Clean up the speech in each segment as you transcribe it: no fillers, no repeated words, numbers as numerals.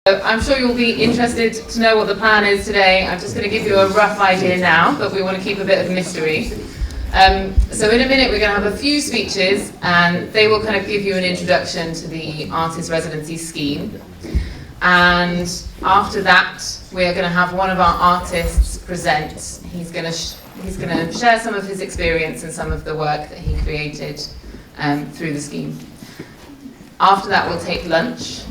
I'm sure you'll be interested to know what the plan is today. I'm just going to give you a rough idea now, but we want to keep a bit of mystery. So in a minute we're going to have a few speeches and they will kind of give you an introduction to the artist residency scheme. And after that we're going to have one of our artists present. He's going to share some of his experience and some of the work that he created through the scheme. After that we'll take lunch.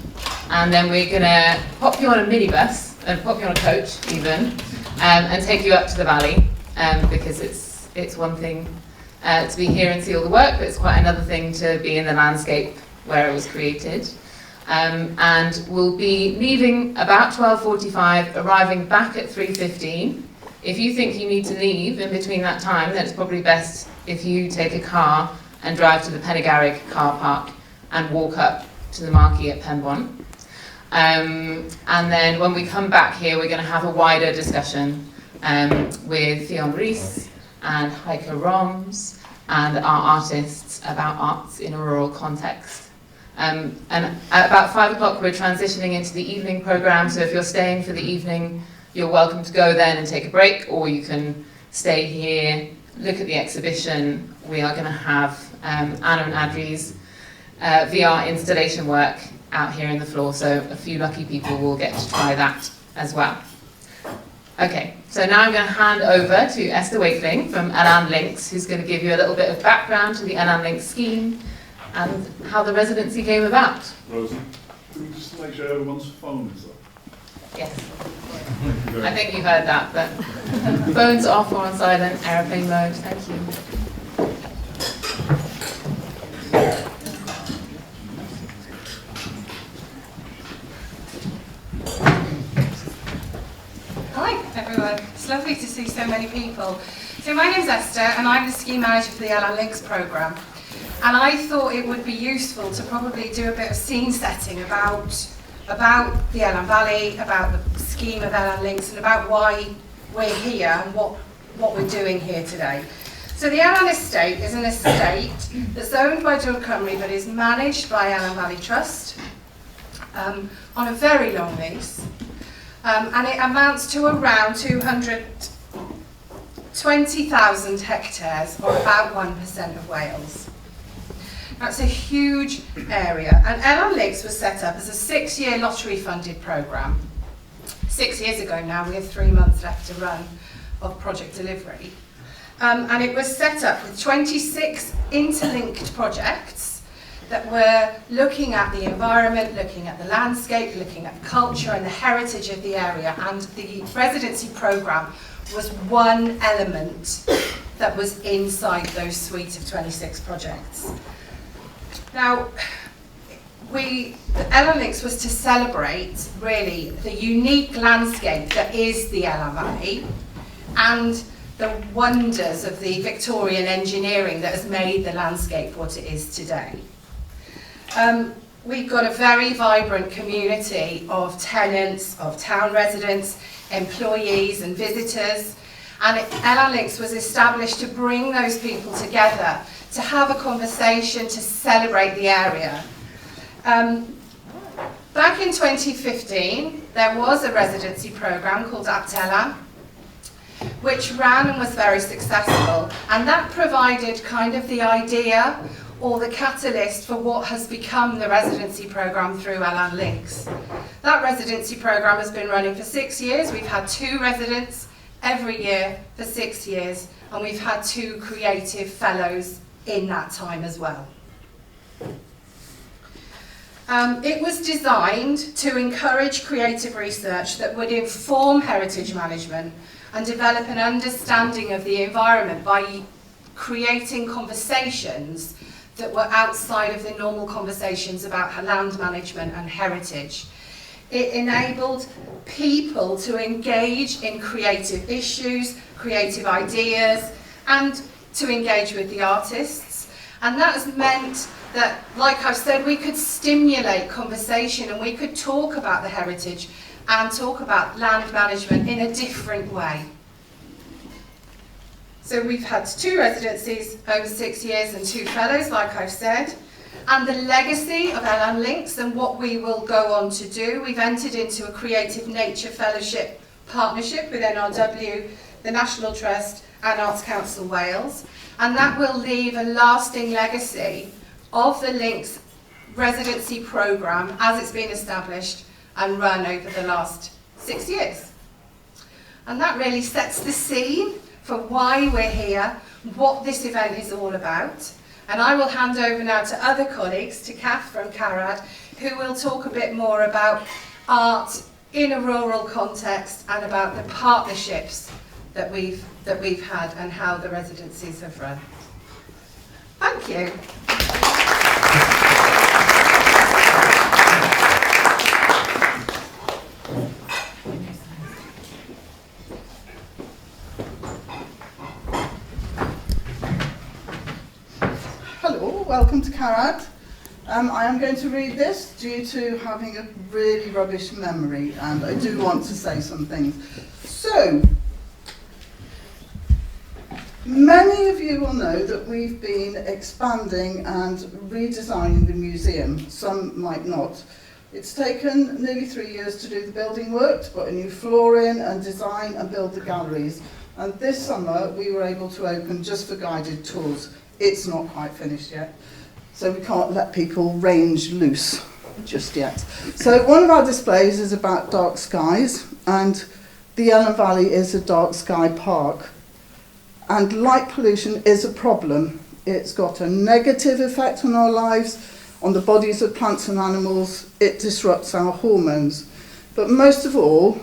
And then we're going to pop you on a minibus, and pop you on a coach even, and take you up to the valley, because it's one thing to be here and see all the work, but it's quite another thing to be in the landscape where it was created. And we'll be leaving about 12:45, arriving back at 3:15. If you think you need to leave in between that time, then it's probably best if you take a car and drive to the Pennegarrig car park and walk up to the marquee at Penbon. And then when we come back here, we're going to have a wider discussion with Fionn Rees and Heike Roms and our artists about arts in a rural context. And at about 5 o'clock, we're transitioning into the evening programme, so if you're staying for the evening, you're welcome to go then and take a break, or you can stay here, look at the exhibition. We are going to have Anna and Adri's VR installation work out here in the floor, so a few lucky people will get to try that as well. Okay, so now I'm going to hand over to Esther Wakeling from Elan Links, who's going to give you a little bit of background to the Elan Links scheme and how the residency came about. Rosie, can we just make sure everyone's phone is up? Yes. I think you heard that, but phones off or on silent, aeroplane mode. Thank you. Everyone. It's lovely to see so many people. So my name's Esther and I'm the scheme manager for the Elan Links programme. And I thought it would be useful to probably do a bit of scene setting about the Elan Valley, about the scheme of Elan Links and about why we're here and what we're doing here today. So the Elan estate is an estate that's owned by Dros but is managed by Elan Valley Trust on a very long lease. And it amounts to around 220,000 hectares, or about 1% of Wales. That's a huge area, and Elan Links was set up as a 6-year lottery-funded programme. 6 years ago now, we have 3 months left to run of project delivery. And it was set up with 26 interlinked projects that were looking at the environment, looking at the landscape, looking at culture and the heritage of the area, and the residency programme was one element that was inside those suite of 26 projects. Now, the Elan Links was to celebrate really the unique landscape that is the Elan Valley and the wonders of the Victorian engineering that has made the landscape what it is today. We've got a very vibrant community of tenants, of town residents, employees and visitors, and Elan Links was established to bring those people together, to have a conversation, to celebrate the area. Back in 2015, there was a residency programme called Cath Allan, which ran and was very successful, and that provided kind of the idea or the catalyst for what has become the residency programme through Elan Links. That residency programme has been running for 6 years. We've had 2 residents every year for 6 years, and we've had 2 creative fellows in that time as well. It was designed to encourage creative research that would inform heritage management and develop an understanding of the environment by creating conversations that were outside of the normal conversations about land management and heritage. It enabled people to engage in creative issues, creative ideas, and to engage with the artists. And that has meant that, like I've said, we could stimulate conversation and we could talk about the heritage and talk about land management in a different way. So we've had 2 residencies over 6 years and 2 fellows, like I've said. and the legacy of Elan Links and what we will go on to do. We've entered into a Creative Nature Fellowship partnership with NRW, the National Trust and Arts Council Wales, and that will leave a lasting legacy of the Links residency programme as it's been established and run over the last 6 years. And that really sets the scene for why we're here, what this event is all about. And I will hand over now to other colleagues, to Cath from CARAD, who will talk a bit more about art in a rural context and about the partnerships that we've had and how the residencies have run. Thank you. Hello, welcome to CARAD. I am going to read this due to having a really rubbish memory, and I do want to say some things. So, many of you will know that we've been expanding and redesigning the museum. Some might not. It's taken nearly 3 years to do the building work, to put a new floor in and design and build the galleries. And this summer we were able to open just for guided tours. It's not quite finished yet, so we can't let people range loose just yet. So one of our displays is about dark skies, and the Elan Valley is a dark sky park. And light pollution is a problem. It's got a negative effect on our lives, on the bodies of plants and animals. It disrupts our hormones. But most of all,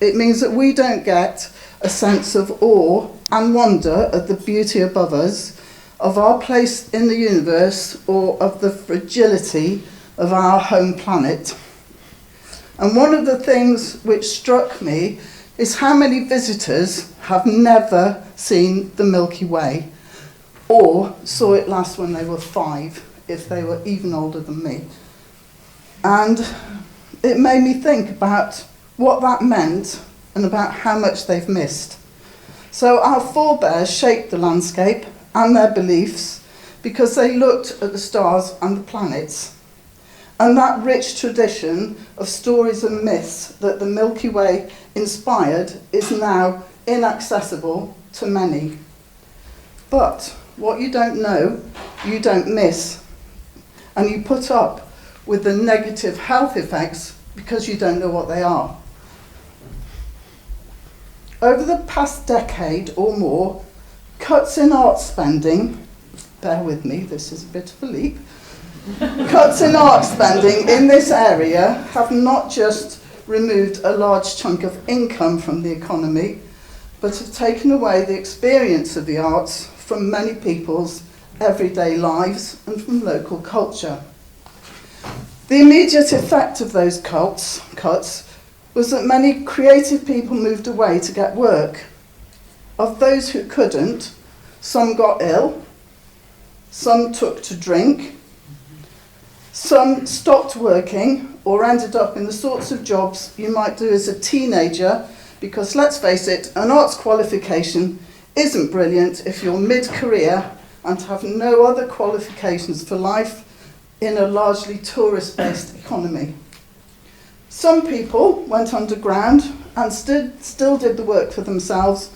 it means that we don't get a sense of awe and wonder at the beauty above us, of our place in the universe, or of the fragility of our home planet. And one of the things which struck me is how many visitors have never seen the Milky Way, or saw it last when they were 5, if they were even older than me. And it made me think about what that meant and about how much they've missed. So our forebears shaped the landscape and their beliefs because they looked at the stars and the planets. And that rich tradition of stories and myths that the Milky Way inspired is now inaccessible to many. But what you don't know, you don't miss. And you put up with the negative health effects because you don't know what they are. Over the past decade or more, cuts in art spending, bear with me, this is a bit of a leap, cuts in art spending in this area have not just removed a large chunk of income from the economy, but have taken away the experience of the arts from many people's everyday lives and from local culture. The immediate effect of those cuts was that many creative people moved away to get work. Of those who couldn't, some got ill, some took to drink, some stopped working or ended up in the sorts of jobs you might do as a teenager, because let's face it, an arts qualification isn't brilliant if you're mid-career and have no other qualifications for life in a largely tourist-based economy. Some people went underground and still did the work for themselves,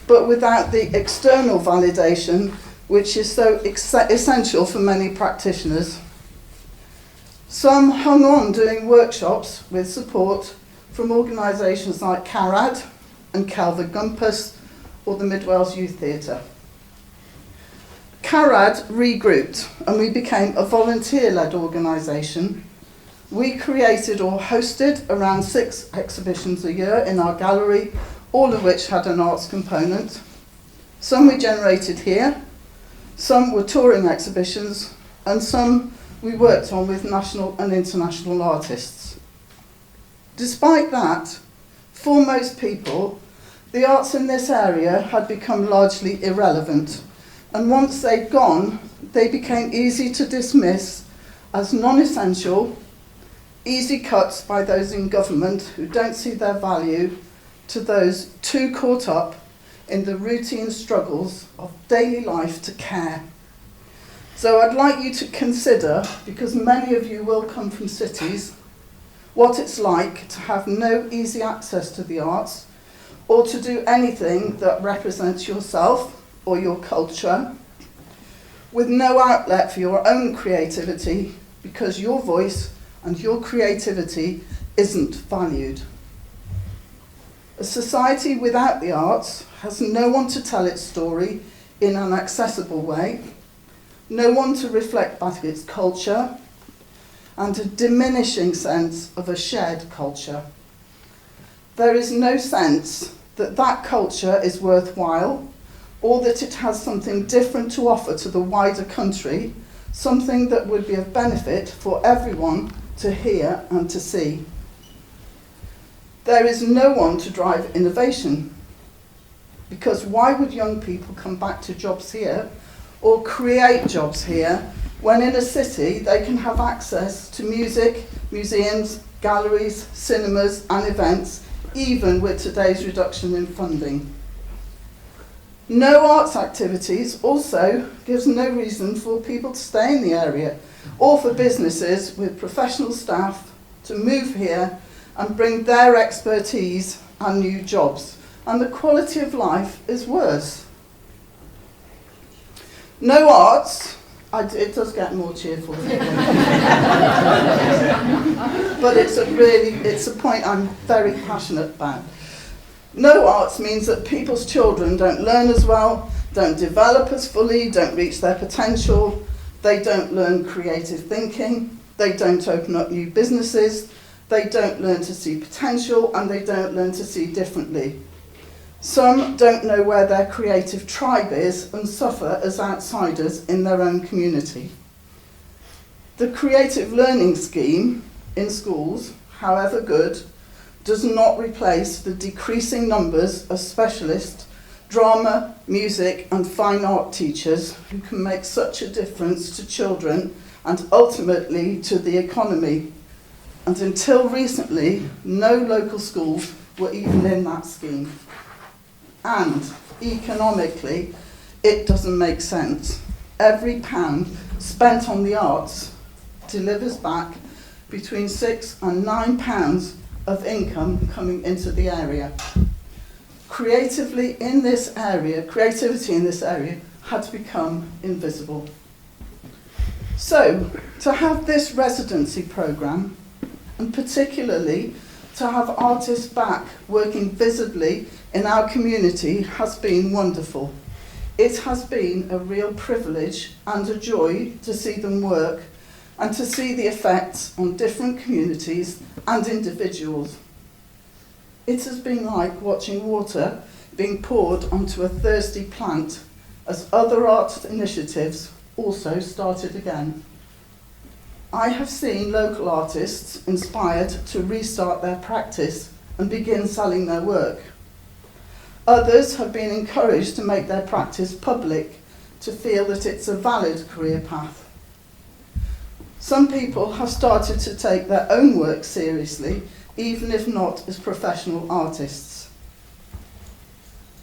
but without the external validation, which is so essential for many practitioners. Some hung on doing workshops with support from organisations like CARAD and Celfydd Gwmpas or the Mid Wales Youth Theatre. CARAD regrouped and we became a volunteer-led organisation. We created or hosted around 6 exhibitions a year in our gallery, all of which had an arts component. Some we generated here, some were touring exhibitions, and some we worked on with national and international artists. Despite that, for most people, the arts in this area had become largely irrelevant, and once they'd gone, they became easy to dismiss as non-essential, easy cuts by those in government who don't see their value, to those too caught up in the routine struggles of daily life to care. So I'd like you to consider, because many of you will come from cities, what it's like to have no easy access to the arts, or to do anything that represents yourself or your culture, with no outlet for your own creativity, because your voice and your creativity isn't valued. A society without the arts has no one to tell its story in an accessible way, no one to reflect back its culture, and a diminishing sense of a shared culture. There is no sense that that culture is worthwhile, or that it has something different to offer to the wider country, something that would be of benefit for everyone to hear and to see. There is no one to drive innovation, because why would young people come back to jobs here or create jobs here when in a city they can have access to music, museums, galleries, cinemas and events, even with today's reduction in funding? No arts activities also gives no reason for people to stay in the area, or for businesses with professional staff to move here and bring their expertise and new jobs. And the quality of life is worse. No arts, it does get more cheerful than but it's a point I'm very passionate about. No arts means that people's children don't learn as well, don't develop as fully, don't reach their potential, they don't learn creative thinking, they don't open up new businesses, they don't learn to see potential, and they don't learn to see differently. Some don't know where their creative tribe is and suffer as outsiders in their own community. The creative learning scheme in schools, however good, does not replace the decreasing numbers of specialist drama, music and fine art teachers who can make such a difference to children and ultimately to the economy. And until recently, no local schools were even in that scheme. And economically, it doesn't make sense. Every pound spent on the arts delivers back between £6 and £9 of income coming into the area. Creativity in this area had become invisible. So, to have this residency programme, and particularly to have artists back working visibly in our community, has been wonderful. It has been a real privilege and a joy to see them work and to see the effects on different communities and individuals. It has been like watching water being poured onto a thirsty plant as other art initiatives also started again. I have seen local artists inspired to restart their practice and begin selling their work. Others have been encouraged to make their practice public, to feel that it's a valid career path. Some people have started to take their own work seriously, even if not as professional artists.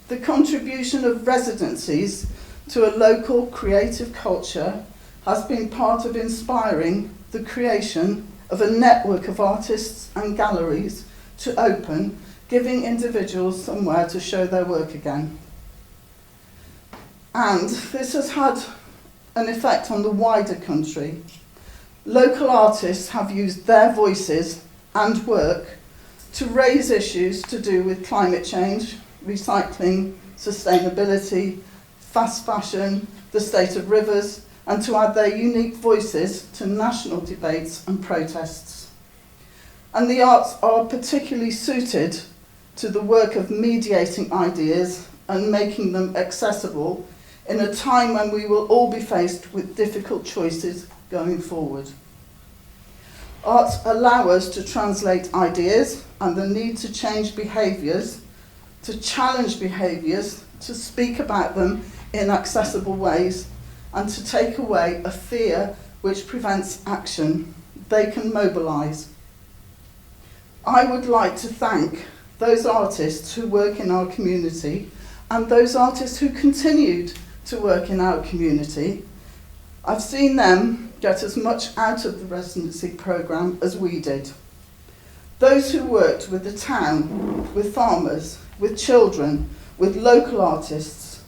The contribution of residencies to a local creative culture has been part of inspiring the creation of a network of artists and galleries to open, giving individuals somewhere to show their work again. And this has had an effect on the wider country. Local artists have used their voices and work to raise issues to do with climate change, recycling, sustainability, fast fashion, the state of rivers, and to add their unique voices to national debates and protests. And the arts are particularly suited to the work of mediating ideas and making them accessible in a time when we will all be faced with difficult choices going forward. Arts allow us to translate ideas and the need to change behaviours, to challenge behaviours, to speak about them in accessible ways, and to take away a fear which prevents action. They can mobilise. I would like to thank those artists who work in our community and those artists who continued to work in our community, I've seen them get as much out of the residency programme as we did. Those who worked with the town, with farmers, with children, with local artists,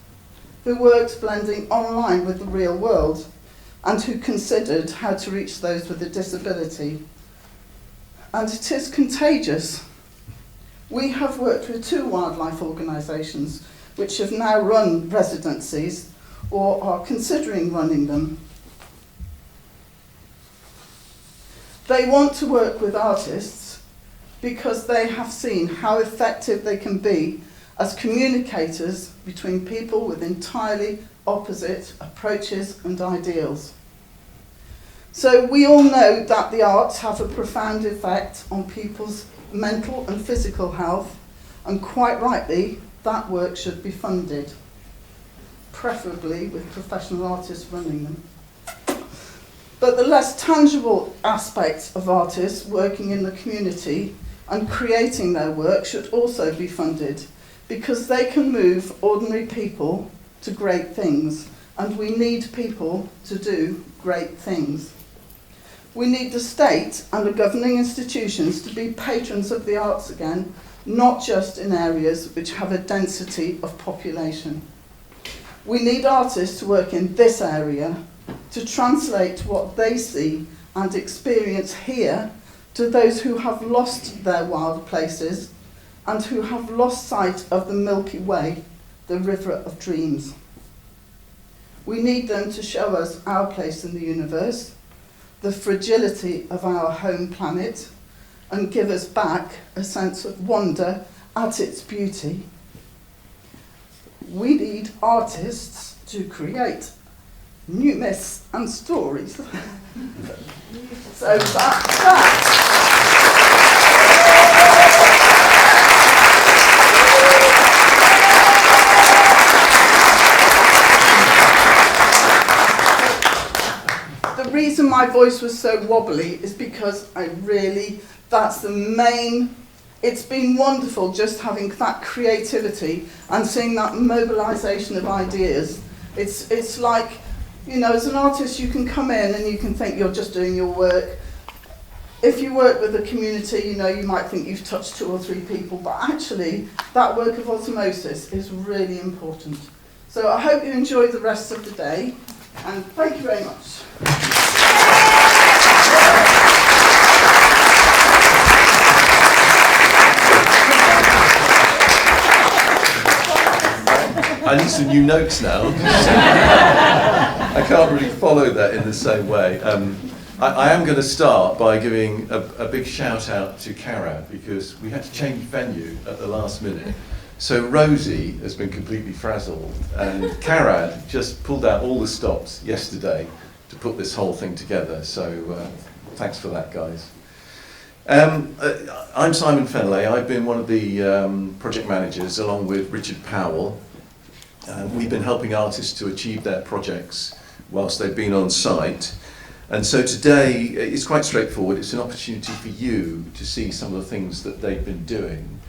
who worked blending online with the real world, and who considered how to reach those with a disability. And it is contagious. We have worked with 2 wildlife organisations which have now run residencies or are considering running them. They want to work with artists because they have seen how effective they can be as communicators between people with entirely opposite approaches and ideals. So we all know that the arts have a profound effect on people's mental and physical health, and quite rightly, that work should be funded, preferably with professional artists running them. But the less tangible aspects of artists working in the community and creating their work should also be funded, because they can move ordinary people to great things, and we need people to do great things. We need the state and the governing institutions to be patrons of the arts again, not just in areas which have a density of population. We need artists to work in this area to translate what they see and experience here to those who have lost their wild places and who have lost sight of the Milky Way, the river of dreams. We need them to show us our place in the universe, the fragility of our home planet, and give us back a sense of wonder at its beauty. We need artists to create new myths and stories. So the reason my voice was so wobbly is because that's the main. It's been wonderful just having that creativity and seeing that mobilisation of ideas. It's like, you know, as an artist you can come in and you can think you're just doing your work. If you work with a community, you know, you might think you've touched 2 or 3 people, but actually that work of osmosis is really important. So I hope you enjoy the rest of the day, and thank you very much. I need some new notes now. I can't really follow that in the same way. I am going to start by giving a big shout out to CARAD, because we had to change venue at the last minute. So Rosie has been completely frazzled, and CARAD just pulled out all the stops yesterday to put this whole thing together. So thanks for that, guys. I'm Simon Fenoulhet. I've been one of the project managers along with Richard Powell. We've been helping artists to achieve their projects whilst they've been on site. And so today, it's quite straightforward. It's an opportunity for you to see some of the things that they've been doing.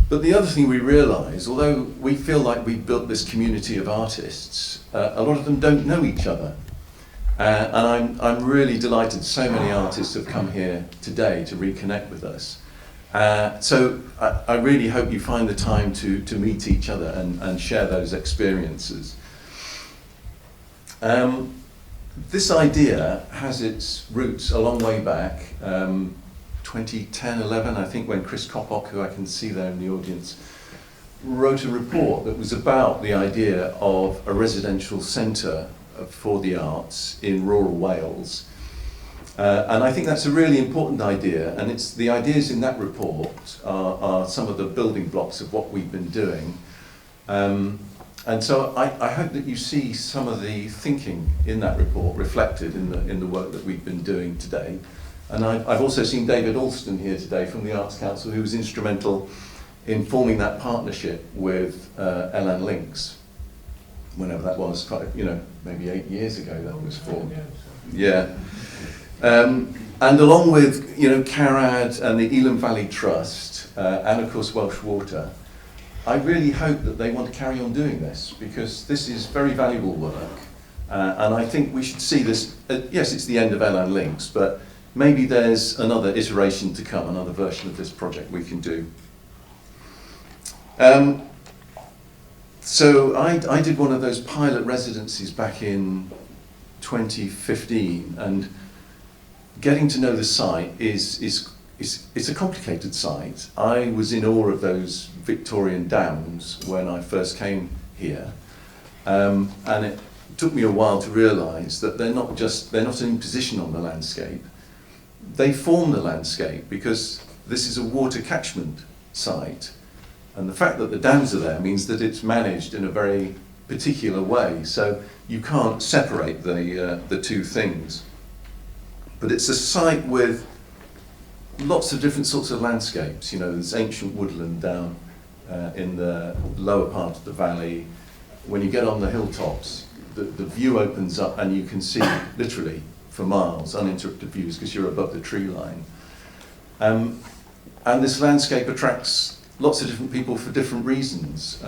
But the other thing we realise, although we feel like we've built this community of artists, a lot of them don't know each other. And I'm really delighted so many artists have come here today to reconnect with us. So I really hope you find the time to meet each other and share those experiences. This idea has its roots a long way back, 2010, 11, I think, when Chris Kopok, who I can see there in the audience, wrote a report that was about the idea of a residential centre for the arts in rural Wales. And I think that's a really important idea, and it's the ideas in that report are some of the building blocks of what we've been doing. And so I hope that you see some of the thinking in that report reflected in the work that we've been doing today. And I've also seen David Alston here today from the Arts Council, who was instrumental in forming that partnership with Elan Links, whenever that was, maybe 8 years ago that was formed. Yeah. And along with CARAD and the Elan Valley Trust and of course Welsh Water, I really hope that they want to carry on doing this, because this is very valuable work. And I think we should see this, yes, it's the end of Elan Links, but maybe there's another iteration to come, another version of this project we can do. So I did one of those pilot residencies back in 2015, and getting to know the site it's a complicated site. I was in awe of those Victorian dams when I first came here, and it took me a while to realise that they're not an imposition on the landscape. They form the landscape because this is a water catchment site, and the fact that the dams are there means that it's managed in a very particular way, so you can't separate the two things. But it's a site with lots of different sorts of landscapes. You know, there's ancient woodland down in the lower part of the valley. When you get on the hilltops, the view opens up and you can see literally for miles uninterrupted views because you're above the tree line. And this landscape attracts lots of different people for different reasons.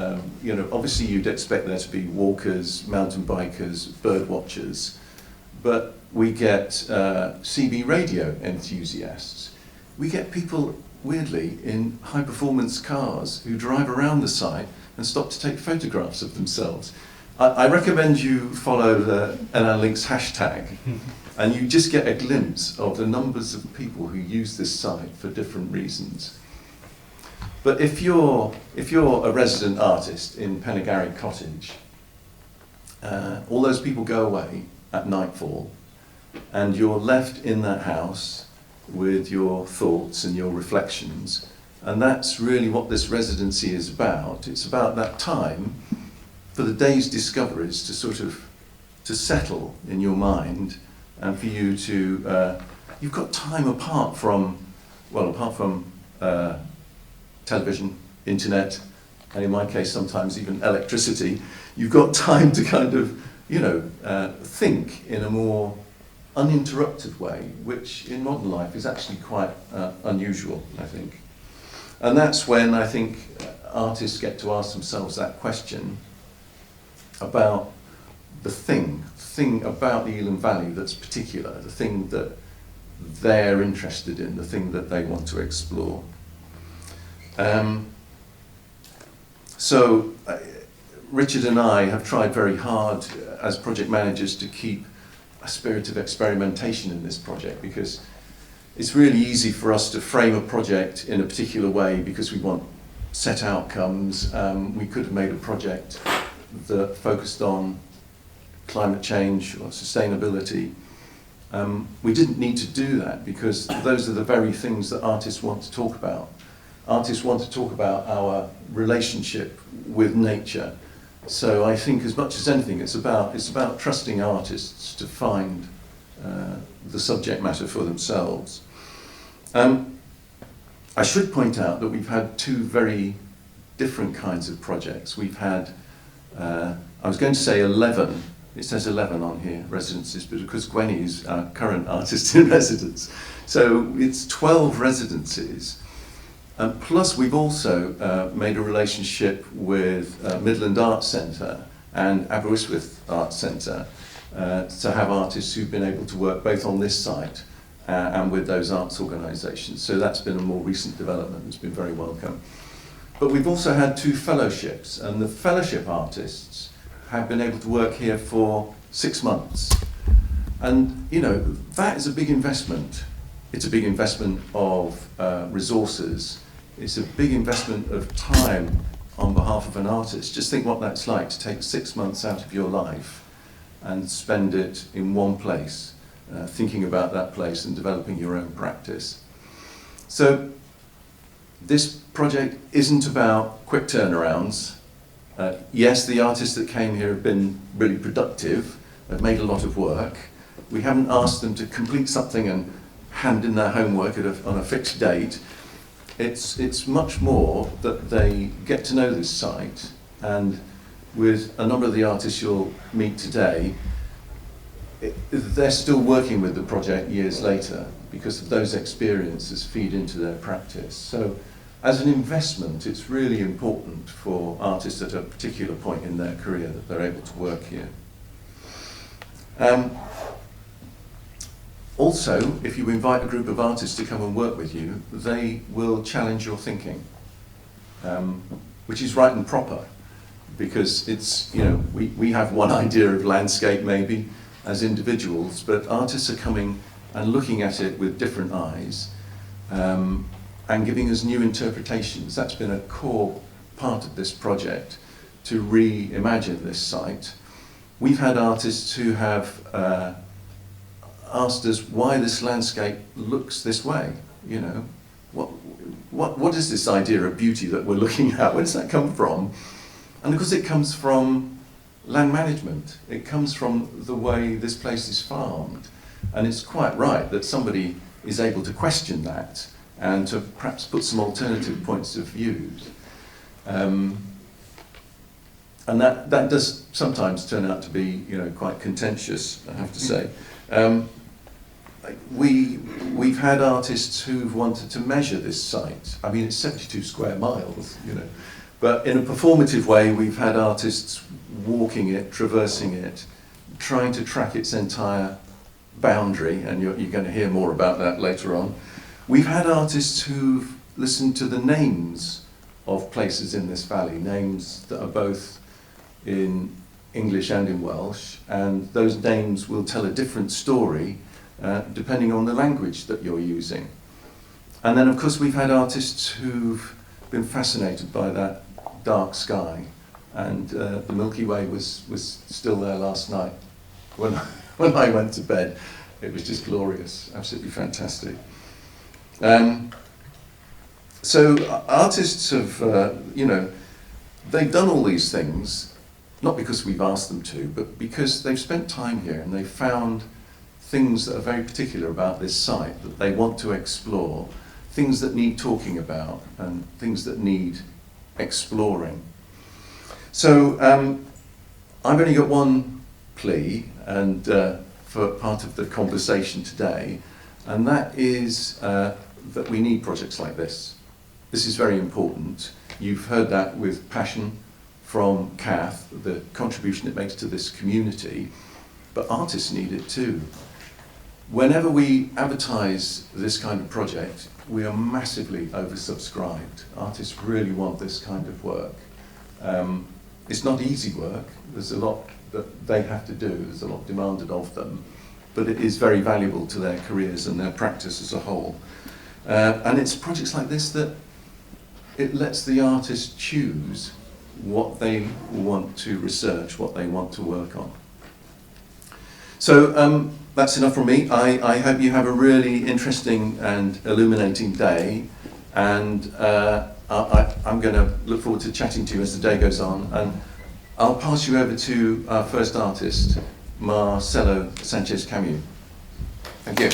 You know, obviously you'd expect there to be walkers, mountain bikers, bird watchers, but we get CB radio enthusiasts. We get people, weirdly, in high-performance cars who drive around the site and stop to take photographs of themselves. I recommend you follow the Elan Links hashtag, and you just get a glimpse of the numbers of people who use this site for different reasons. But if you're a resident artist in Pennegarry Cottage, all those people go away at nightfall, and you're left in that house with your thoughts and your reflections, and that's really what this residency is about. It's about that time for the day's discoveries to settle in your mind, and for you to you've got time apart from television, internet, and in my case sometimes even electricity. You've got time to kind of think in a more uninterrupted way, which in modern life is actually quite unusual, I think. And that's when I think artists get to ask themselves that question about the thing about the Elan Valley that's particular, the thing that they're interested in, the thing that they want to explore. So Richard and I have tried very hard as project managers to keep a spirit of experimentation in this project, because it's really easy for us to frame a project in a particular way because we want set outcomes. We could have made a project that focused on climate change or sustainability. We didn't need to do that because those are the very things that artists want to talk about. Artists want to talk about our relationship with nature. So I think as much as anything, it's about trusting artists to find the subject matter for themselves. I should point out that we've had two very different kinds of projects. We've had, I was going to say 11, it says 11 on here, residencies, but because Gwenny is our current artist in residence. So it's 12 residencies. Plus we've also made a relationship with Midland Arts Centre and Aberystwyth Arts Centre to have artists who've been able to work both on this site and with those arts organisations. So that's been a more recent development. It's been very welcome. But we've also had 2 fellowships, and the fellowship artists have been able to work here for 6 months. And that is a big investment. It's a big investment of resources. It's a big investment of time on behalf of an artist. Just think what that's like, to take 6 months out of your life and spend it in one place, thinking about that place and developing your own practice. So this project isn't about quick turnarounds. Yes, the artists that came here have been really productive, have made a lot of work. We haven't asked them to complete something and hand in their homework on a fixed date. It's much more that they get to know this site, and with a number of the artists you'll meet today, they're still working with the project years later because of those experiences feed into their practice. So as an investment, it's really important for artists at a particular point in their career that they're able to work here. Also, if you invite a group of artists to come and work with you, they will challenge your thinking, which is right and proper, because it's, you know, we have one idea of landscape maybe as individuals, but artists are coming and looking at it with different eyes and giving us new interpretations. That's been a core part of this project, to reimagine this site. We've had artists who have asked us why this landscape looks this way. You know, what is this idea of beauty that we're looking at? Where does that come from? And because it comes from land management, it comes from the way this place is farmed. And it's quite right that somebody is able to question that and to perhaps put some alternative points of view. And that does sometimes turn out to be, you know, quite contentious, I have to say. We've had artists who've wanted to measure this site. I mean, it's 72 square miles, you know. But in a performative way, we've had artists walking it, traversing it, trying to track its entire boundary, and you're going to hear more about that later on. We've had artists who've listened to the names of places in this valley, names that are both in English and in Welsh, and those names will tell a different story depending on the language that you're using. And then, of course, we've had artists who've been fascinated by that dark sky, and the Milky Way was still there last night when I went to bed. It was just glorious, absolutely fantastic. So artists have, you know, they've done all these things, not because we've asked them to, but because they've spent time here and they've found things that are very particular about this site that they want to explore, things that need talking about and things that need exploring. So I've only got one plea and for part of the conversation today, and that is that we need projects like this. This is very important. You've heard that with passion from Cath, the contribution it makes to this community, but artists need it too. Whenever we advertise this kind of project, we are massively oversubscribed. Artists really want this kind of work. It's not easy work. There's a lot that they have to do. There's a lot demanded of them, but it is very valuable to their careers and their practice as a whole. And it's projects like this that it lets the artist choose what they want to research, what they want to work on. So that's enough from me. I hope you have a really interesting and illuminating day, and I'm going to look forward to chatting to you as the day goes on, and I'll pass you over to our first artist, R.M. Sánchez-Camus. Thank you.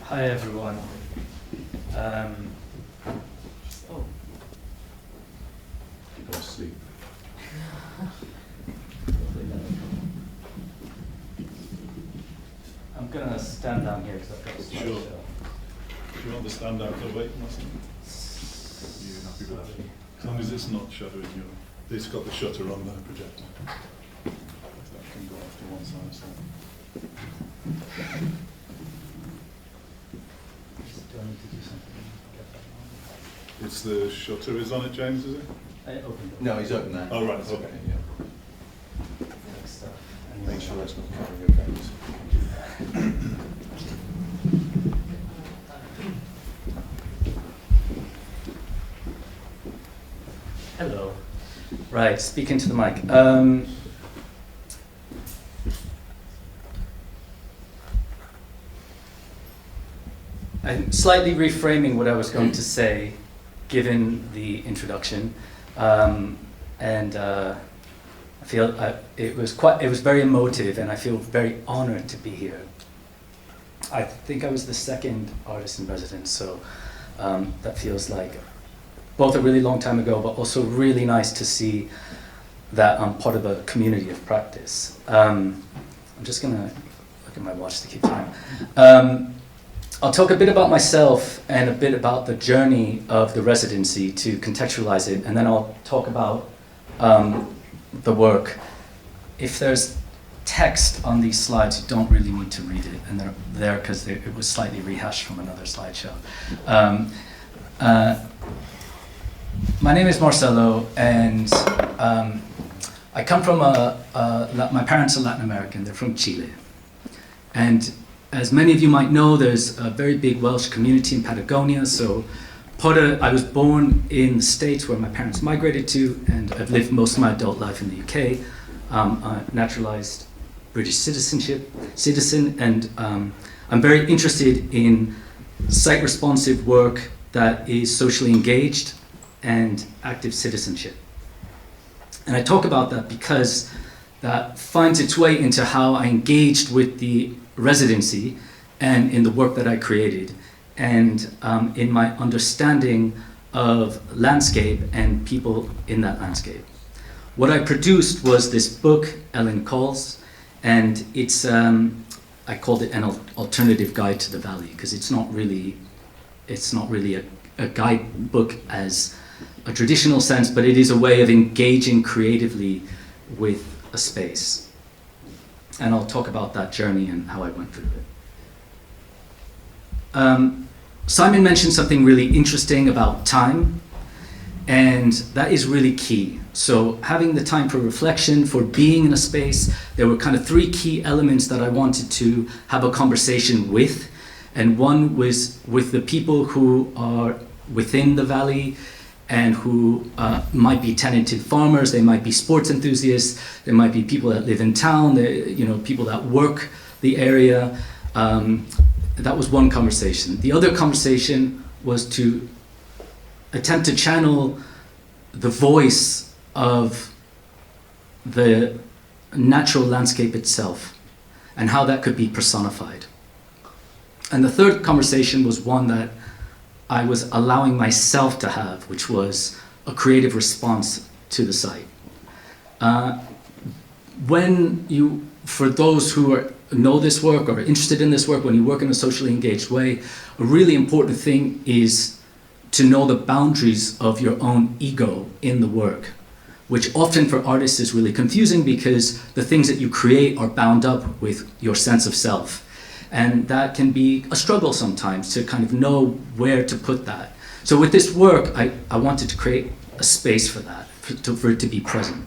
Hi everyone. Go to sleep. I'm gonna stand down here because I've got a Sure. slideshow. Do you want to stand out of the way, Martin? You happy with that? As long as it's not shuttering you. It's got the shutter on the projector. That can go off to one side. So. Do I need to do something to get that on? It's the shutter is on it, James, is it? I opened it. No, he's open there. Oh, right, It's okay. Yeah. Like stuff. Make sure that's not covering your face. Hello. Right, speaking to the mic. I'm slightly reframing what I was going to say, given the introduction, and I feel it was very emotive, and I feel very honored to be here. I think I was the second artist in residence, so that feels like both a really long time ago, but also really nice to see that I'm part of a community of practice. I'm just gonna look at my watch to keep time. I'll talk a bit about myself and a bit about the journey of the residency to contextualize it, and then I'll talk about the work. If there's text on these slides, you don't really need to read it, and they're there because it was slightly rehashed from another slideshow. My name is Marcelo, and I come from my parents are Latin American, they're from Chile. And as many of you might know, there's a very big Welsh community in Patagonia, so I was born in the States where my parents migrated to, and I've lived most of my adult life in the UK. I'm a naturalized British citizen, and I'm very interested in site-responsive work that is socially engaged and active citizenship. And I talk about that because that finds its way into how I engaged with the residency and in the work that I created, and in my understanding of landscape and people in that landscape. What I produced was this book, Ellen Calls, and it's, I called it an alternative guide to the valley, because it's not really a guidebook as a traditional sense, but it is a way of engaging creatively with a space. And I'll talk about that journey and how I went through it. Simon mentioned something really interesting about time, and that is really key. So having the time for reflection, for being in a space, there were kind of three key elements that I wanted to have a conversation with. And one was with the people who are within the valley and who might be tenanted farmers, they might be sports enthusiasts, there might be people that live in town, people that work the area. That was one conversation. The other conversation was to attempt to channel the voice of the natural landscape itself and how that could be personified. And the third conversation was one that I was allowing myself to have, which was a creative response to the site. For those who know this work or are interested in this work, when you work in a socially engaged way, a really important thing is to know the boundaries of your own ego in the work, which often for artists is really confusing because the things that you create are bound up with your sense of self. And that can be a struggle sometimes to kind of know where to put that. So with this work, I wanted to create a space for that, for it to be present.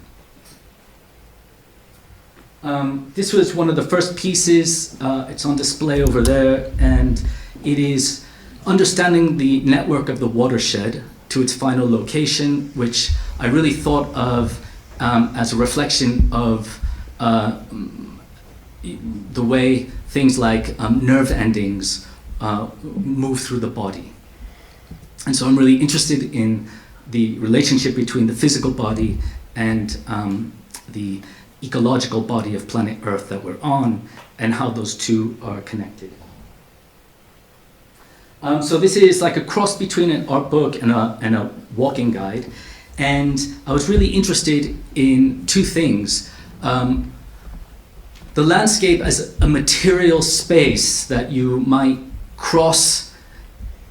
This was one of the first pieces. It's on display over there, and it is understanding the network of the watershed to its final location, which I really thought of as a reflection of the way things like nerve endings move through the body. And so I'm really interested in the relationship between the physical body and the ecological body of planet Earth that we're on, and how those two are connected. So this is like a cross between an art book and a walking guide. And I was really interested in two things. The landscape as a material space that you might cross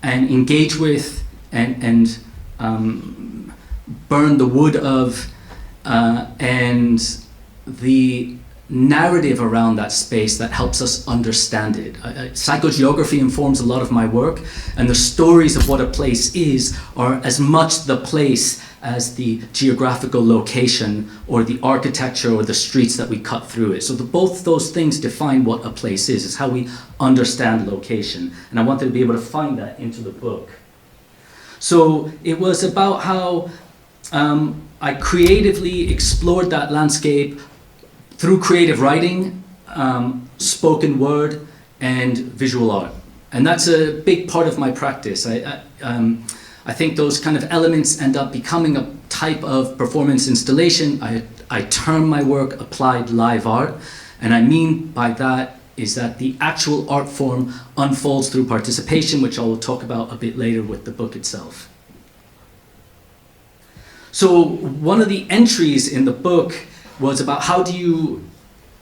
and engage with and burn the wood of, and the narrative around that space that helps us understand it. Psychogeography informs a lot of my work, and the stories of what a place is are as much the place as the geographical location or the architecture or the streets that we cut through it. So both those things define what a place is how we understand location. And I wanted to be able to find that into the book. So it was about how I creatively explored that landscape through creative writing, spoken word, and visual art. And that's a big part of my practice. I think those kind of elements end up becoming a type of performance installation. I term my work applied live art, and I mean by that is that the actual art form unfolds through participation, which I will talk about a bit later with the book itself. So one of the entries in the book was about how do you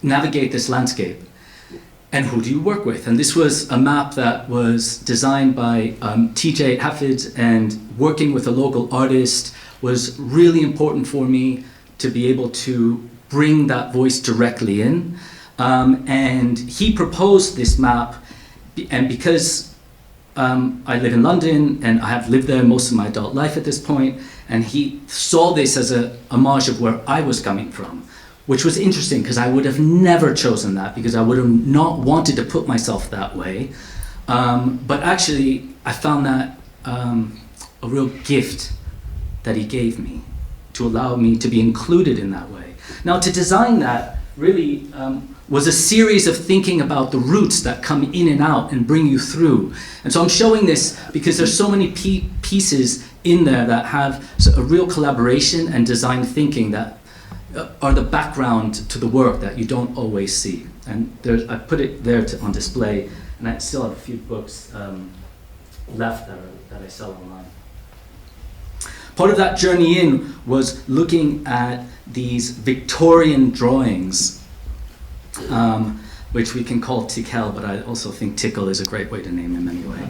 navigate this landscape. and who do you work with? And this was a map that was designed by TJ Hafid, and working with a local artist was really important for me to be able to bring that voice directly in. And he proposed this map, and because I live in London and I have lived there most of my adult life at this point, and he saw this as a homage of where I was coming from, which was interesting because I would have never chosen that, because I would have not wanted to put myself that way. But actually, I found that a real gift that he gave me to allow me to be included in that way. Now, to design that really was a series of thinking about the roots that come in and out and bring you through. And so I'm showing this because there's so many pieces in there that have a real collaboration and design thinking that are the background to the work that you don't always see. And I put it there on display, and I still have a few books left that I sell online. Part of that journey in was looking at these Victorian drawings, which we can call tickle, but I also think tickle is a great way to name him anyway.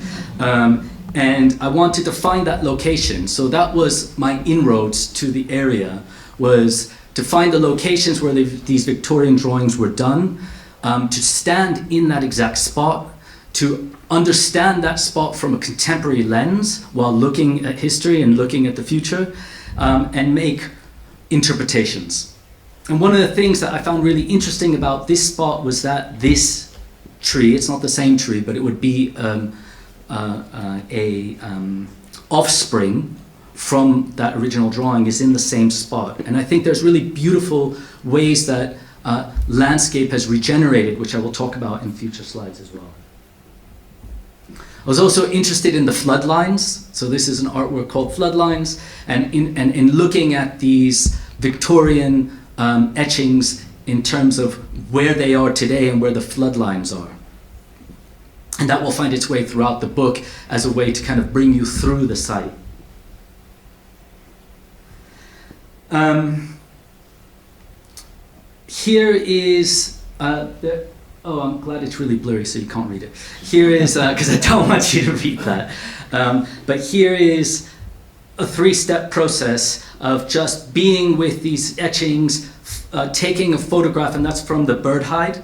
And I wanted to find that location, so that was my inroads to the area, was to find the locations where these Victorian drawings were done, to stand in that exact spot, to understand that spot from a contemporary lens while looking at history and looking at the future, and make interpretations. And one of the things that I found really interesting about this spot was that this tree, it's not the same tree, but it would be offspring from that original drawing, is in the same spot. And I think there's really beautiful ways that landscape has regenerated, which I will talk about in future slides as well. I was also interested in the floodlines. So this is an artwork called Floodlines, and in looking at these Victorian etchings in terms of where they are today and where the floodlines are. And that will find its way throughout the book as a way to kind of bring you through the site. Here is, oh, I'm glad it's really blurry so you can't read it. Here is, because I don't want you to read that, but here is a 3-step process of just being with these etchings, taking a photograph, and that's from the bird hide,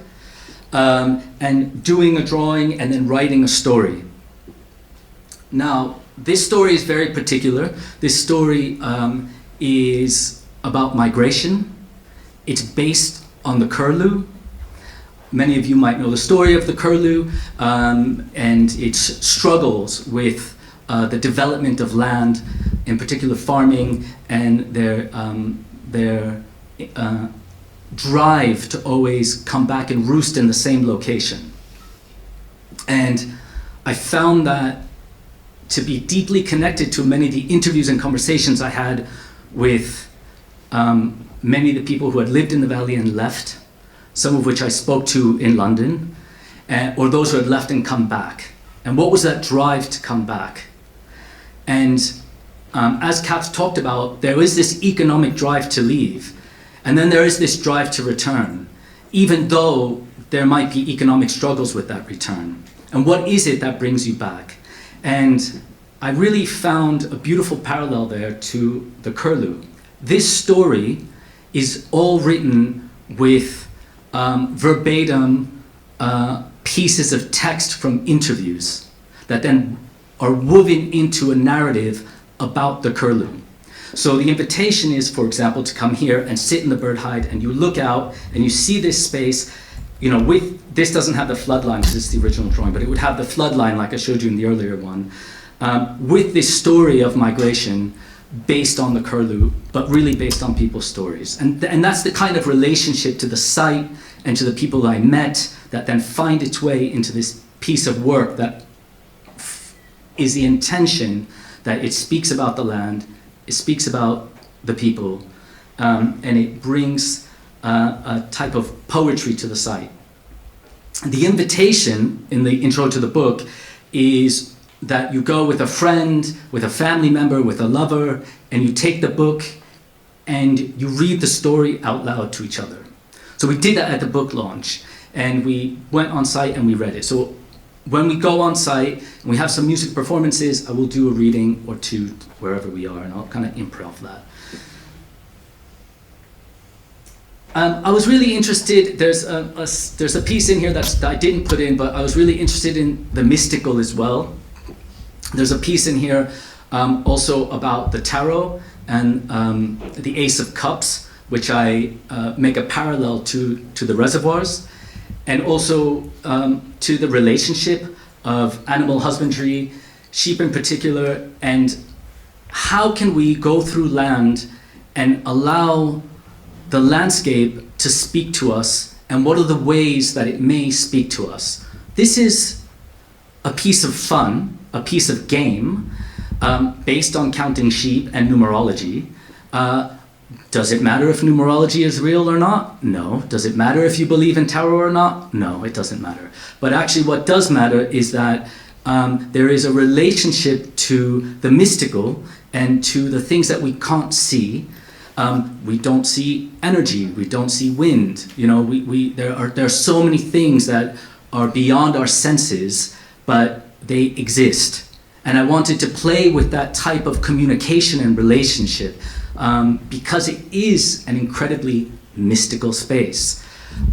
and doing a drawing and then writing a story. Now, this story is very particular. This story is about migration. It's based on the curlew. Many of you might know the story of the curlew and its struggles with the development of land, in particular farming, and their drive to always come back and roost in the same location. And I found that to be deeply connected to many of the interviews and conversations I had with many of the people who had lived in the valley and left, some of which I spoke to in London, or those who had left and come back. And what was that drive to come back? And as Cath talked about, there is this economic drive to leave, and then there is this drive to return, even though there might be economic struggles with that return. And what is it that brings you back? And I really found a beautiful parallel there to the curlew. This story is all written with verbatim pieces of text from interviews that then are woven into a narrative about the curlew. So the invitation is, for example, to come here and sit in the bird hide, and you look out and you see this space, you know, with, this doesn't have the flood line because it's the original drawing, but it would have the flood line like I showed you in the earlier one, with this story of migration based on the curlew, but really based on people's stories. And that's the kind of relationship to the site and to the people I met that then find its way into this piece of work that is the intention that it speaks about the land, it speaks about the people, and it brings a type of poetry to the site. The invitation in the intro to the book is that you go with a friend, with a family member, with a lover, and you take the book and you read the story out loud to each other. So we did that at the book launch. and we went on site and we read it. So when we go on site and we have some music performances, I will do a reading or two wherever we are, and I'll kind of improv that. I was really interested, there's a piece in here that I didn't put in, but I was really interested in the mystical as well. There's a piece in here also about the tarot and the Ace of Cups, which I make a parallel to the reservoirs, and also to the relationship of animal husbandry, sheep in particular, and how can we go through land and allow the landscape to speak to us, and what are the ways that it may speak to us. This is a piece of fun, a piece of game, based on counting sheep and numerology. Does it matter if numerology is real or not? No. Does it matter if you believe in tarot or not? No, it doesn't matter. But actually what does matter is that there is a relationship to the mystical and to the things that we can't see. We don't see energy, we don't see wind. You know, there are so many things that are beyond our senses, but they exist. And I wanted to play with that type of communication and relationship because it is an incredibly mystical space.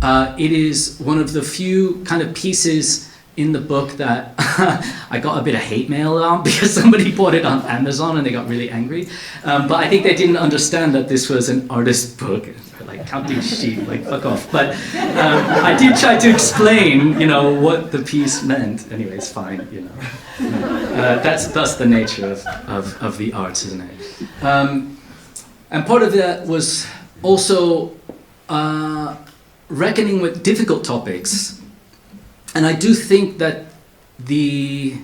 It is one of the few kind of pieces in the book that I got a bit of hate mail on because somebody bought it on Amazon and they got really angry. But I think they didn't understand that this was an artist book, like counting sheep, like fuck off. But I did try to explain, you know, what the piece meant. Anyway, it's fine, you know. That's the nature of the arts, isn't it? And part of that was also reckoning with difficult topics. And I do think that the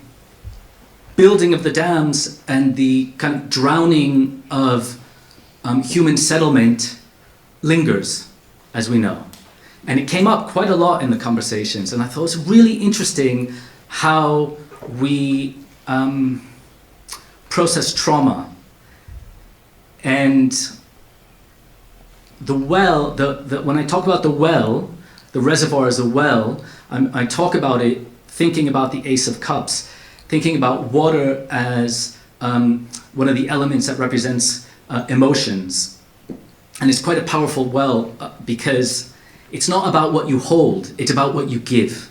building of the dams and the kind of drowning of human settlement lingers, as we know. And it came up quite a lot in the conversations, and I thought it was really interesting how we process trauma. And the well, when I talk about the well, the reservoir as a well, I talk about it thinking about the Ace of Cups, thinking about water as one of the elements that represents emotions. And it's quite a powerful well because it's not about what you hold, it's about what you give.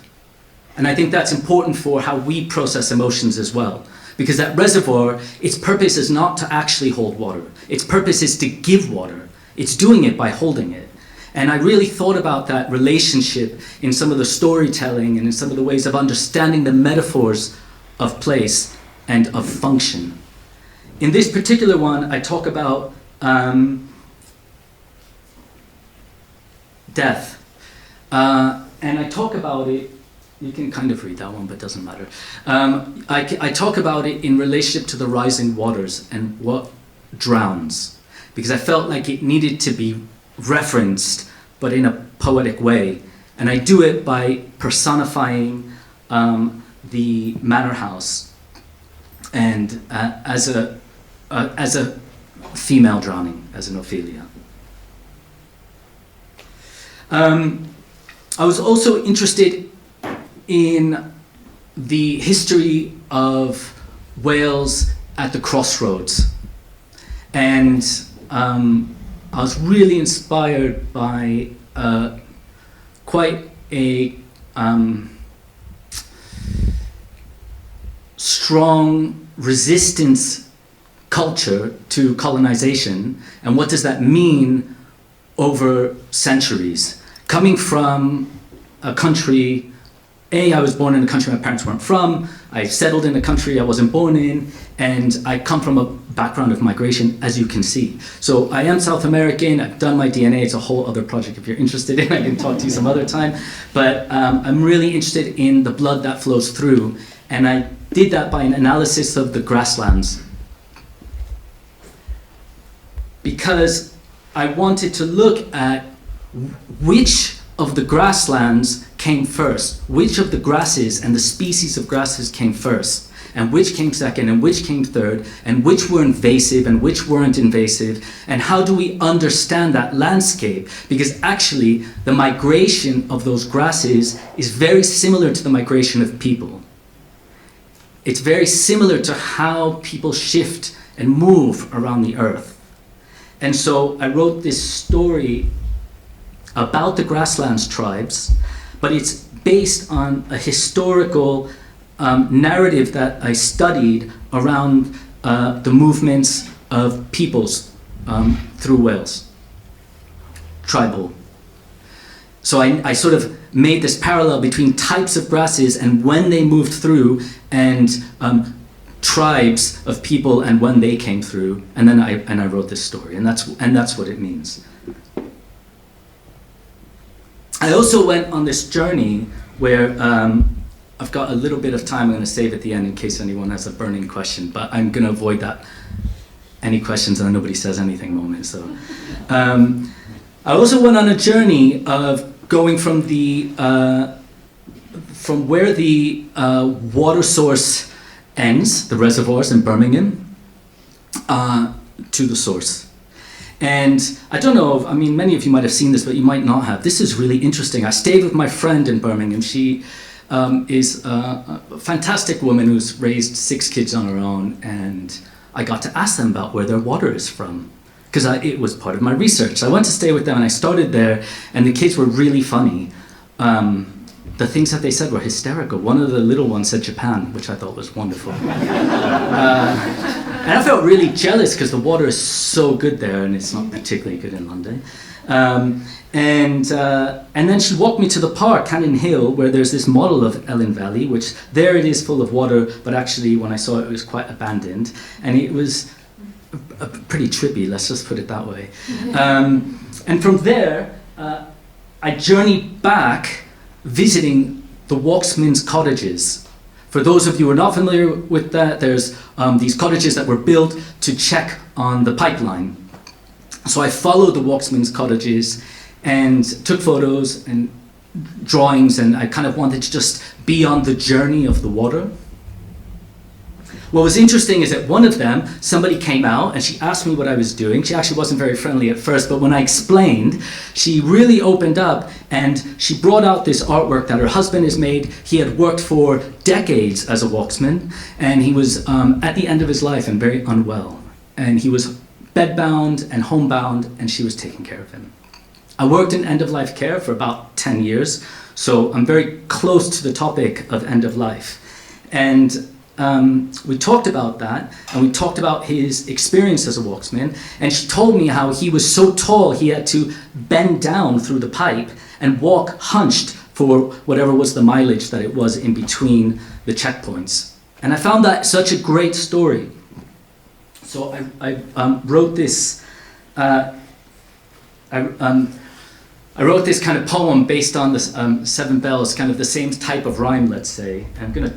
And I think that's important for how we process emotions as well. Because that reservoir, its purpose is not to actually hold water. Its purpose is to give water. It's doing it by holding it. And I really thought about that relationship in some of the storytelling and in some of the ways of understanding the metaphors of place and of function. In this particular one, I talk about death. And I talk about it, you can kind of read that one, but it doesn't matter. I talk about it in relationship to the rising waters and what drowns, because I felt like it needed to be referenced, but in a poetic way. And I do it by personifying the manor house and as a female drowning, as an Ophelia. I was also interested in the history of Wales at the crossroads. And I was really inspired by quite a strong resistance culture to colonization, and what does that mean over centuries. Coming from a country, I was born in a country my parents weren't from, I settled in a country I wasn't born in, and I come from a background of migration, as you can see. So I am South American, I've done my DNA, it's a whole other project if you're interested in, I can talk to you some other time, but I'm really interested in the blood that flows through, and I did that by an analysis of the grasslands. Because I wanted to look at which of the grasslands came first, which of the grasses and the species of grasses came first. and which came second, and which came third, and which were invasive, and which weren't invasive, and how do we understand that landscape? Because actually, the migration of those grasses is very similar to the migration of people. It's very similar to how people shift and move around the earth. And so I wrote this story about the grasslands tribes, but it's based on a historical narrative that I studied around the movements of peoples through Wales, tribal. So I sort of made this parallel between types of grasses and when they moved through, and tribes of people and when they came through, and then I wrote this story, and that's what it means. I also went on this journey where I've got a little bit of time I'm going to save at the end in case anyone has a burning question, but I'm going to avoid that. Any questions and nobody says anything moment. So I also went on a journey of going from where the water source ends, the reservoirs in Birmingham, to the source. And I don't know, I mean, many of you might have seen this, but you might not have. This is really interesting. I stayed with my friend in Birmingham. She is a fantastic woman who's raised 6 kids on her own, and I got to ask them about where their water is from, because it was part of my research. I went to stay with them, and I started there, and the kids were really funny. The things that they said were hysterical. One of the little ones said Japan, which I thought was wonderful. And I felt really jealous because the water is so good there, and it's not particularly good in London. And then she walked me to the park, Cannon Hill, where there's this model of Elan Valley, which there it is full of water, but actually when I saw it, it was quite abandoned. And it was pretty trippy, let's just put it that way. And from there, I journeyed back visiting the Walksmen's cottages. For those of you who are not familiar with that, there's these cottages that were built to check on the pipeline. So I followed the Walksmen's cottages and took photos and drawings, and I kind of wanted to just be on the journey of the water. What was interesting is that one of them, somebody came out and she asked me what I was doing. She actually wasn't very friendly at first, but when I explained, she really opened up, and she brought out this artwork that her husband has made. He had worked for decades as a walksman, and he was at the end of his life and very unwell. And he was bedbound and homebound, and she was taking care of him. I worked in end-of-life care for about 10 years, so I'm very close to the topic of end of life. And we talked about that, and we talked about his experience as a walksman, and she told me how he was so tall he had to bend down through the pipe and walk hunched for whatever was the mileage that it was in between the checkpoints. And I found that such a great story. So I wrote this. I wrote this kind of poem based on the 7 bells, kind of the same type of rhyme, let's say. And I'm going to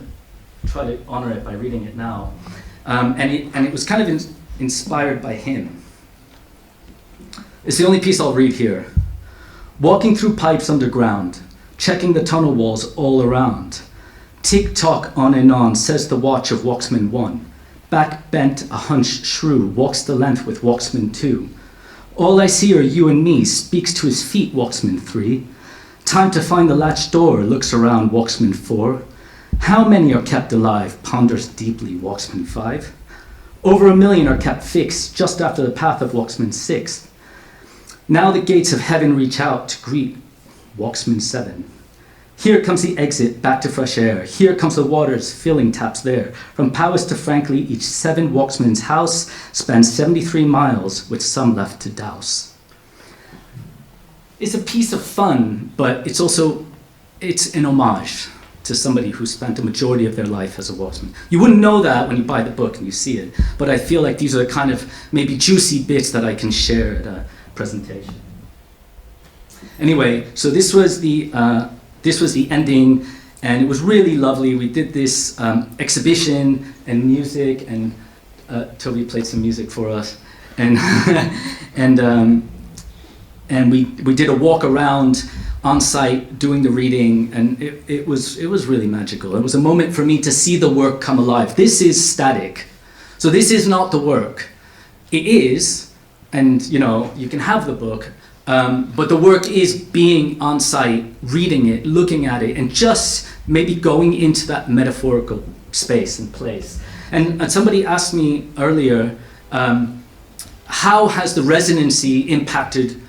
try to honor it by reading it now. And it was kind of inspired by him. It's the only piece I'll read here. Walking through pipes underground, checking the tunnel walls all around. Tick-tock on and on, says the watch of Walksman 1. Back bent, a hunched shrew, walks the length with Walksman 2. All I see are you and me, speaks to his feet, Walksman 3. Time to find the latch door, looks around, Walksman 4. How many are kept alive, ponders deeply, Walksman 5. Over 1 million are kept fixed, just after the path of Walksman 6. Now the gates of heaven reach out to greet Walksman 7. Here comes the exit, back to fresh air. Here comes the waters, filling taps there. From Powys to Frankly, each 7 Walksman's house spans 73 miles, with some left to douse. It's a piece of fun, but it's an homage to somebody who spent a majority of their life as a walksman. You wouldn't know that when you buy the book and you see it, but I feel like these are the kind of maybe juicy bits that I can share at a presentation. Anyway, so this was the ending, and it was really lovely. We did this exhibition and music, and Toby played some music for us, and we did a walk around on site doing the reading, and it was really magical. It was a moment for me to see the work come alive. This is static, so this is not the work. It is, and you know, you can have the book, but the work is being on site, reading it, looking at it, and just maybe going into that metaphorical space and place. And somebody asked me earlier, how has the residency impacted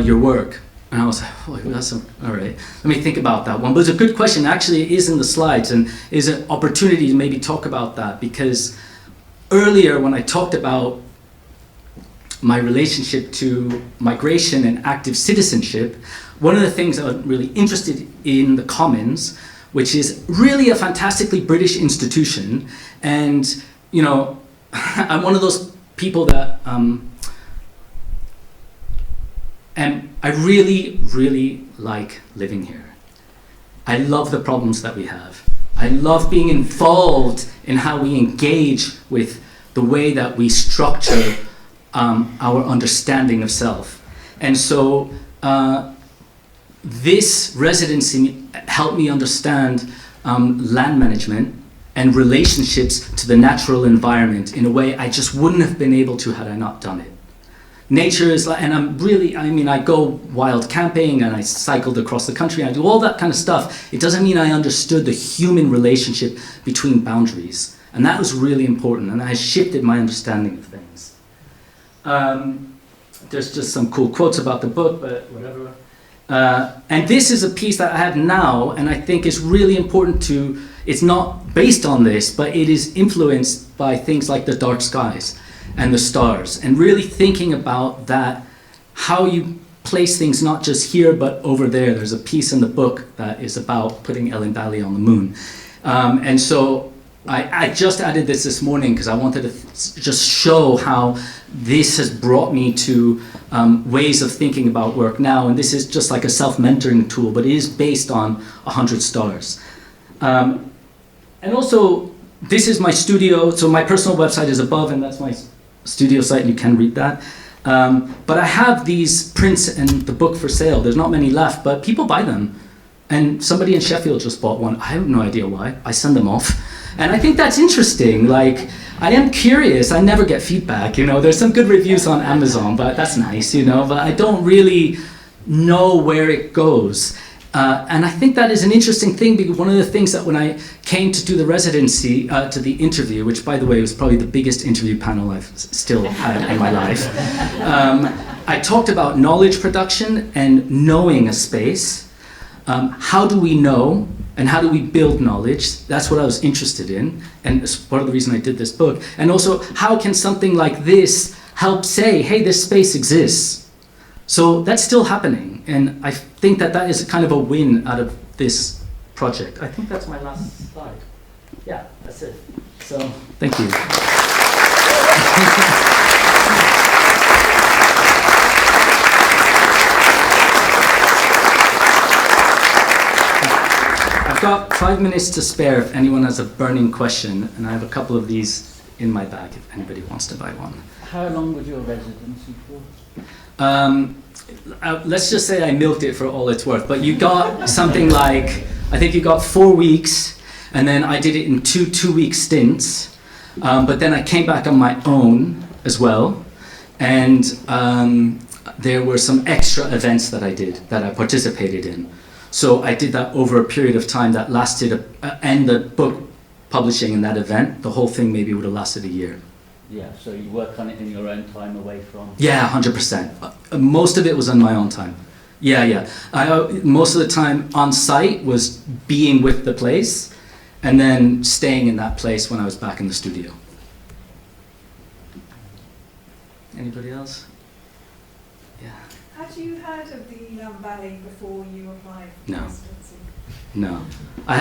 your work? And I was like, oh, that's all right. Let me think about that one. But it's a good question. Actually, it is in the slides, and is an opportunity to maybe talk about that, because earlier when I talked about my relationship to migration and active citizenship, one of the things I'm really interested in the Commons, which is really a fantastically British institution, and you know, I'm one of those people that and I really, really like living here. I love the problems that we have. I love being involved in how we engage with the way that we structure our understanding of self. And so this residency helped me understand land management and relationships to the natural environment in a way I just wouldn't have been able to had I not done it. Nature is like, and I go wild camping and I cycled across the country, I do all that kind of stuff. It doesn't mean I understood the human relationship between boundaries. And that was really important, and I shifted my understanding of things. There's just some cool quotes about the book, but whatever. And this is a piece that I have now, and I think is really important to, it's not based on this, but it is influenced by things like the dark skies and the stars, and really thinking about that, how you place things not just here, but over there. There's a piece in the book that is about putting Elan Valley on the moon. And so I just added this morning because I wanted to just show how this has brought me to ways of thinking about work now. And this is just like a self-mentoring tool, but it is based on 100 stars. And also, this is my studio. So my personal website is above, and that's my studio site, and you can read that. But I have these prints and the book for sale. There's not many left, but people buy them. And somebody in Sheffield just bought one. I have no idea why. I send them off. And I think that's interesting. Like, I am curious. I never get feedback, you know. There's some good reviews on Amazon, but that's nice, you know. But I don't really know where it goes. And I think that is an interesting thing, because one of the things that when I came to do the residency, to the interview, which by the way was probably the biggest interview panel I've still had in my life, I talked about knowledge production and knowing a space. How do we know, and how do we build knowledge? That's what I was interested in, and it's part of the reason I did this book. And also, how can something like this help say, hey, this space exists? So that's still happening, and I think that that is kind of a win out of this project. I think that's my last slide. Yeah, that's it. So, thank you. I've got 5 minutes to spare if anyone has a burning question, and I have a couple of these in my bag if anybody wants to buy one. How long was your residency for? Let's just say I milked it for all it's worth, but you got something like, I think you got 4 weeks, and then I did it in two-week stints, but then I came back on my own as well, and there were some extra events that I did, that I participated in. So I did that over a period of time that lasted, and the book publishing in that event, the whole thing maybe would have lasted a year. Yeah, so you work on it in your own time away from... Yeah, 100%. Most of it was on my own time. Yeah. Most of the time on site was being with the place, and then staying in that place when I was back in the studio. Anybody else? Yeah. Had you heard of the Elan Valley before you applied for No. residency? No. I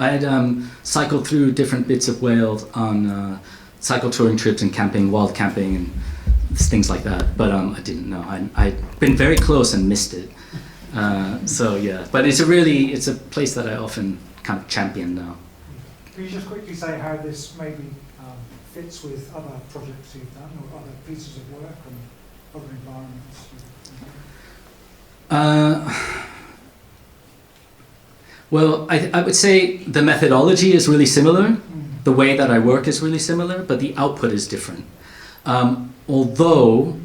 had cycled through different bits of Wales on cycle touring trips and camping, wild camping and things like that, but I didn't know. I'd been very close and missed it. So yeah, but it's a place that I often kind of champion now. Can you just quickly say how this maybe fits with other projects you've done, or other pieces of work and other environments? Well, I would say the methodology is really similar. The way that I work is really similar, but the output is different. Although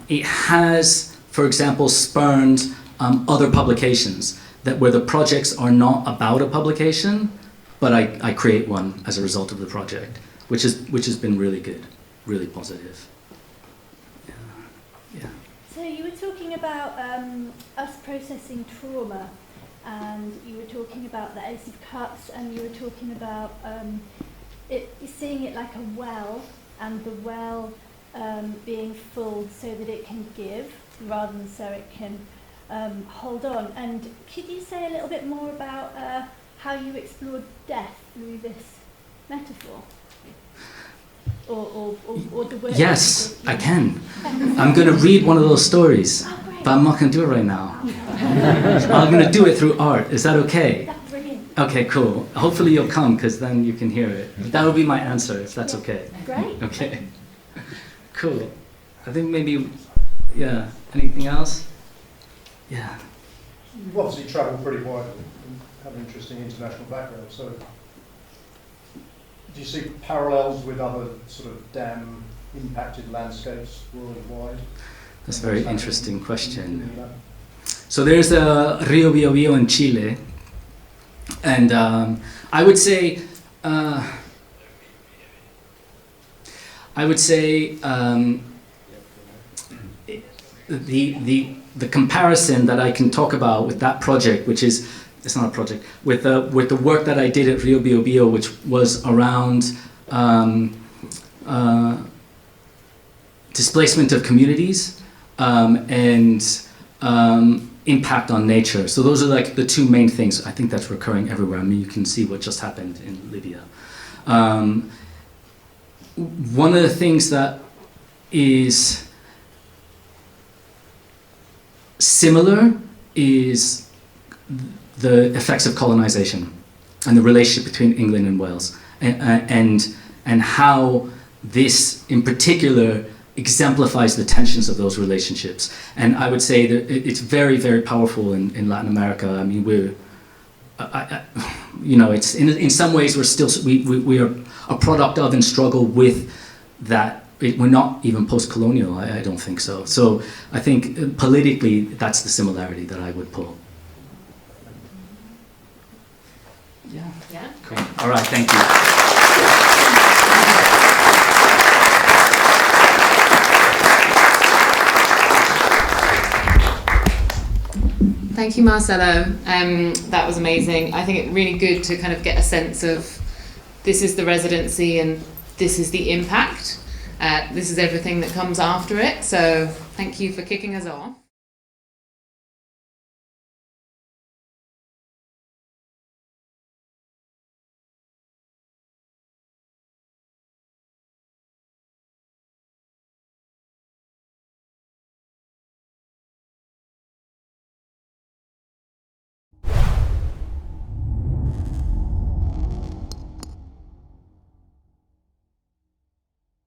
it has, for example, spurned other publications where the projects are not about a publication, but I create one as a result of the project, which has been really good, really positive. Yeah. So you were talking about us processing trauma, and you were talking about the Ace of Cups, and you were talking about seeing it like a well, and the well being full so that it can give rather than so it can hold on. And could you say a little bit more about how you explored death through this metaphor? Or the word? Yes, I can. I'm going to read one of those stories, but I'm not going to do it right now. I'm going to do it through art. Is that okay? That's brilliant. Okay, cool. Hopefully you'll come, because then you can hear it. That will be my answer, if that's okay. Great. Okay. Cool. I think maybe, yeah. Anything else? Yeah. You've obviously travelled pretty widely and have an interesting international background, so do you see parallels with other sort of dam-impacted landscapes worldwide? That's a very interesting question. So there's a Rio Biobío in Chile, and I would say the comparison that I can talk about with that project, which is, it's not a project, with the work that I did at Rio Biobío, which was around displacement of communities and impact on nature. So those are like the two main things. I think that's recurring everywhere. I mean, you can see what just happened in Libya. One of the things that is similar is the effects of colonization and the relationship between England and Wales, and how this in particular exemplifies the tensions of those relationships. And I would say that it's very, very powerful in Latin America. I mean, it's in some ways we are a product of and struggle with that. We're not even post-colonial, I don't think so. So I think politically that's the similarity that I would pull. Yeah. Yeah. Cool. All right, thank you. Thank you, Marcelo. That was amazing. I think it's really good to kind of get a sense of this is the residency and this is the impact. This is everything that comes after it. So thank you for kicking us off.